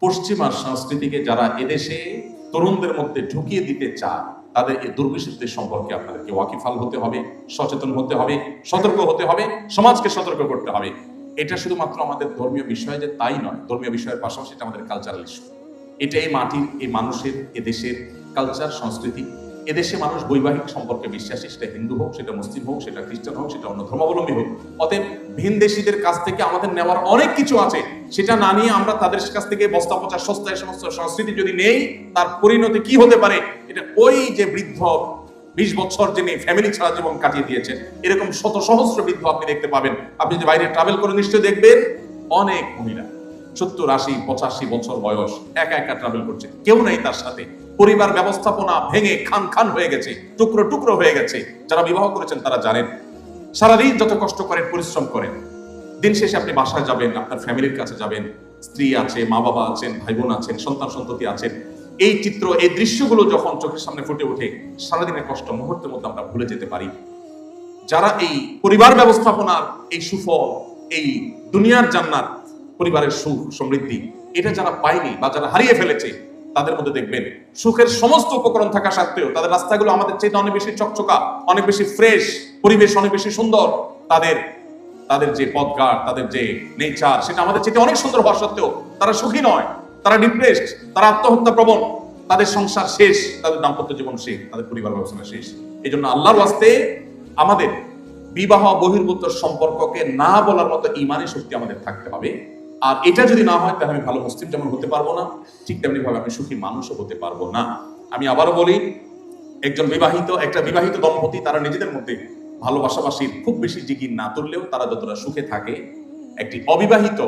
পশ্চিমা সংস্কৃতিকে যারা এদেশে তরুণদের মধ্যে ঢুকিয়ে দিতে চায়, তাদের এই দুর্বিষয়দের সম্পর্কে আপনাদেরকে ওয়াকিফাল হতে হবে, সচেতন হতে হবে, সতর্ক হতে হবে, সমাজকে সতর্ক করতে হবে। এটা শুধুমাত্র আমাদের ধর্মীয় বিষয় যে তাই নয়, ধর্মীয় বিষয়ের পাশাপাশি এটা আমাদের কালচারাল ইস্যু। এটা এই মাটির, এই মানুষের, এদেশের কালচার, সংস্কৃতি। এদেশে মানুষ বৈবাহিক সম্পর্কে বিশ্বাসী, সেটা হিন্দু হোক, সেটা মুসলিম হোক, সেটা খ্রিস্টান হোক, সেটা অন্য ধর্মাবলম্বী হোক। অতএব ভিনদেশীদের কাছ থেকে আমাদের নেওয়ার অনেক কিছু আছে, সেটা না নিয়ে আমরা তাদের কাছ থেকে বস্তা পচা সস্তায় সমস্ত সংস্কৃতি যদি নেই, তার পরিণতি কি হতে পারে? এটা ওই যে বৃদ্ধ 20 বছর যিনি ফ্যামিলি ছাড়া জীবন কাটিয়ে দিয়েছেন, এরকম শত সহস্র বৃদ্ধ আপনি দেখতে পাবেন। আপনি যে বাইরে ট্রাভেল করে নিশ্চয়ই দেখবেন অনেক মহিলা 70, 80, 85 বছর বয়স একা একা ট্রাভেল করছে, কেউ নেই তার সাথে। পরিবার ব্যবস্থাপনা ভেঙে খান খান হয়ে গেছে, টুকরো টুকরো হয়ে গেছে। যারা বিবাহ করেছেন তারা জানেন, সারাদিন যত কষ্ট করেন, পরিশ্রম করেন, দিন শেষে আপনি বাসায় যাবেন, আপনার ফ্যামিলির কাছে যাবেন, স্ত্রী আছে, মা বাবা আছেন, ভাই বোন আছেন, সন্তান সন্ততি আছেন। এই চিত্র, এই দৃশ্যগুলো যখন চোখের সামনে ফুটে ওঠে, সারাদিনের কষ্ট মুহূর্তের মধ্যে আমরা ভুলে যেতে পারি। যারা এই পরিবার ব্যবস্থাপনার এই সুফল, এই দুনিয়ার জান্নাত, পরিবারের সুখ সমৃদ্ধি, এটা যারা পায়নি বা যারা হারিয়ে ফেলেছে, তাদের মধ্যে দেখবেন সুখের সমস্ত উপকরণ থাকা সত্ত্বেও তাদের রাস্তাগুলো আমাদের চাইতে অনেক বেশি চকচকা, অনেক বেশি ফ্রেশ, পরিবেশ অনেক বেশি সুন্দর। তাদের যে পথঘাট, তাদের যে নেচার, সেটা আমাদের চাইতে অনেক সুন্দর হওয়া সত্ত্বেও তারা সুখী নয়, তারা ডিপ্রেসড, তারা আত্মহত্যা প্রবণ, তাদের সংসার শেষ, তাদের দাম্পত্য জীবন শেষ, তাদের পরিবার ব্যবস্থা শেষ। এই জন্য আল্লাহর ওয়াস্তে আমাদের বিবাহ বহির্ভূত সম্পর্ককে না বলার মতো ইমানি শক্তি আমাদের থাকতে হবে। আর এটা যদি না হয়, তাহলে আমি ভালো মুসলিম যেমন হতে পারবো না, ঠিক তেমনি ভাবে আমি সুখী মানুষও হতে পারবো না। আমি আবারও বলি, একটা বিবাহিত দম্পতি তারা নিজেদের মধ্যে ভালোবাসাবাসির খুব বেশি জিগির না তুললেও তারা যতটা সুখে থাকে, একটি অবিবাহিত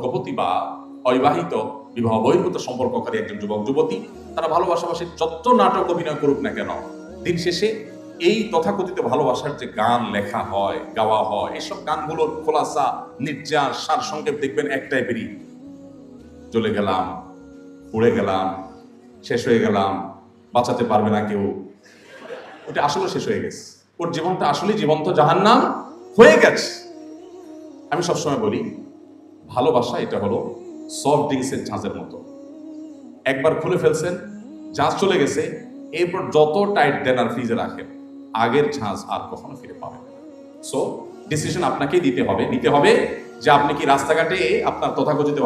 কপতি বা অবিবাহিত বিবাহ বহির্ভূত সম্পর্ককারী একজন যুবক যুবতী, তারা ভালোবাসাবাসির যত নাটক অভিনয় করুক না কেন, দিন শেষে এই তথাকথিত ভালোবাসার যে গান লেখা হয়, গাওয়া হয়, এসব গানগুলোর খোলাসা, নির্যাস, সার সংক্ষেপ দেখবেন একটাই বেরিয়ে, চলে গেলাম, উড়ে গেলাম, শেষ হয়ে গেলাম, বাঁচাতে পারবে না কেউ। ওটা আসলে শেষ হয়ে গেছে, ওর জীবনটা আসলে জীবন্ত জাহান্নাম হয়ে গেছে। আমি সবসময় বলি, ভালোবাসা এটা হলো সফট ড্রিঙ্কসের ঝাঁজের মতো। একবার খুলে ফেলছেন, ঝাঁজ চলে গেছে, এরপর যত টাইট দেন আর ফ্রিজে রাখেন, আগের ঝাঁজ আর কখনো ফিরে পাবেন। সো ডিসিশন আপনাকেই নিতে হবে যে আপনি কি রাস্তাঘাটে আপনার তথাকথিত